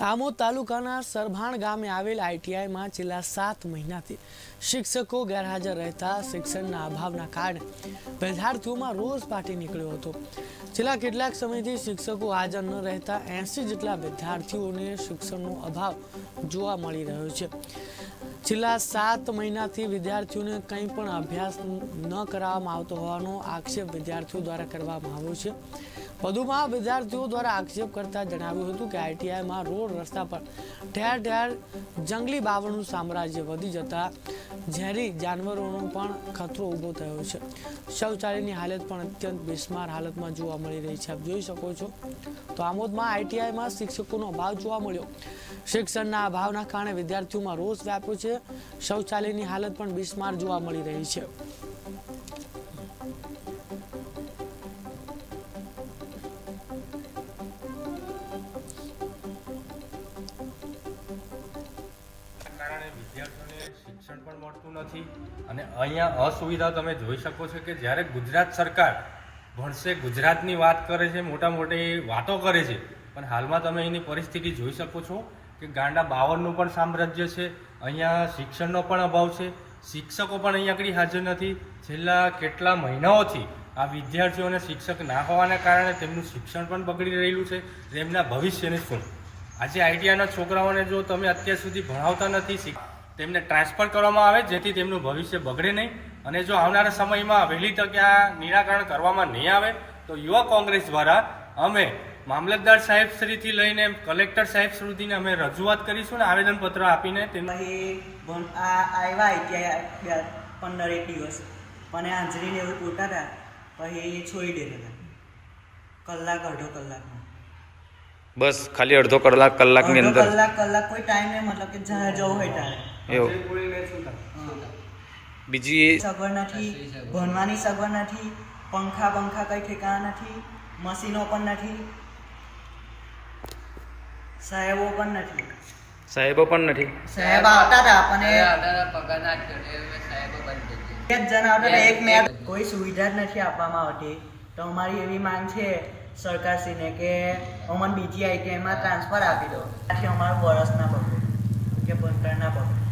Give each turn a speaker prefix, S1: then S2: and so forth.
S1: આમોદ તાલુકાના સરભાણ ગામે આવેલ આઈટીઆઈમાં છેલ્લા 7 મહિનાથી શિક્ષકો ગેરહાજર રહેતા શિક્ષણના અભાવના કારણે વિદ્યાર્થીઓમાં રોષ ફાટી નીકળ્યો હતો। છેલ્લા કેટલાક સમયથી શિક્ષકો હાજર ન રહેતા 80 જેટલા વિદ્યાર્થીઓને શિક્ષણનો અભાવ જોવા મળી રહ્યો છે। છેલ્લા 7 મહિનાથી વિદ્યાર્થીઓને કંઈ પણ અભ્યાસ ન કરાવવામાં આવતો હોવાનો આક્ષેપ વિદ્યાર્થીઓ દ્વારા કરવામાં આવ્યો છે। વધુમાં વિદ્યાર્થીઓ દ્વારા આક્ષેપ કરતા જણાવ્યું હતું કે આઈટીઆઈમાં રોડ રસ્તા પર ઠેર ઠેર જંગલી બાવળનું સામ્રાજ્ય વધી જતા ઝેરી જાનવરોનો પણ ખતરો ઊભો થયો છે। શૌચાલયની હાલત પણ અત્યંત બિસ્માર હાલતમાં જોવા મળી રહી છે। આપ જોઈ શકો છો તો આમોદમાં આઈટીઆઈમાં શિક્ષકોનો અભાવ જોવા મળ્યો। શિક્ષણના અભાવના કારણે વિદ્યાર્થીઓમાં રોષ વ્યાપ્યો છે। શૌચાલયની હાલત પણ બિસ્માર જોવા મળી રહી છે।
S2: શિક્ષણ પણ મળતું નથી અને અહીંયા અસુવિધા તમે જોઈ શકો છો કે જ્યારે ગુજરાત સરકાર ભણશે ગુજરાતની વાત કરે છે, મોટા મોટી વાતો કરે છે, પણ હાલમાં તમે એની પરિસ્થિતિ જોઈ શકો છો કે ગાંડા બાવળનું પણ સામ્રાજ્ય છે। અહીંયા શિક્ષણનો પણ અભાવ છે, શિક્ષકો પણ અહીંયા આગળ હાજર નથી। છેલ્લા કેટલા મહિનાઓથી આ વિદ્યાર્થીઓને શિક્ષક ના હોવાના કારણે તેમનું શિક્ષણ પણ બગડી રહેલું છે। તેમના ભવિષ્યને શું આજે આઈટીઆઈના છોકરાઓને જો તમે અત્યાર સુધી ભણાવતા નથી, તેમને ટ્રાન્સફર કરવામાં આવે જેથી તેમનું ભવિષ્ય બગડે નહીં અને જો આવનારા સમયમાં વહેલી તકે આ નિરાકરણ કરવામાં નહીં આવે તો યુવા કોંગ્રેસ દ્વારા અમે મામલતદાર સાહેબ શ્રીથી લઈને કલેક્ટર સાહેબ સુધીને અમે રજૂઆત કરીશું ને આવેદનપત્ર આપીને
S3: આવ્યા આઈટીઆઈ 15 દિવસ પણ હાજરીને એવું પૂરતા હતા પછી છોડી દેતા હતા અડધો કલાકમાં
S4: બસ ખાલી અડધો કલાકની અંદર
S3: કલાક કોઈ ટાઈમ નહીં, મતલબ કે જ્યાં જવું હોય ત્યારે
S4: બીજી
S3: સગવડ નથી, ભણવાની સગવડ નથી, પંખા કઈ ઠેકાણા નથી, મશીનો પણ નથી, સાહેબો પણ નથી। સાહેબ આવતા હતા પણ એક જણ આવતા એક મેં કોઈ સુવિધા જ નથી આપવામાં આવતી। તો અમારી એવી માંગ છે સરકારશ્રીને કે અમને બીજી આઈટીઆઈમાં ટ્રાન્સફર આપી દો, ત્યાંથી અમારું વર્ષ ના બગડે કે ભણતર ના બગડે।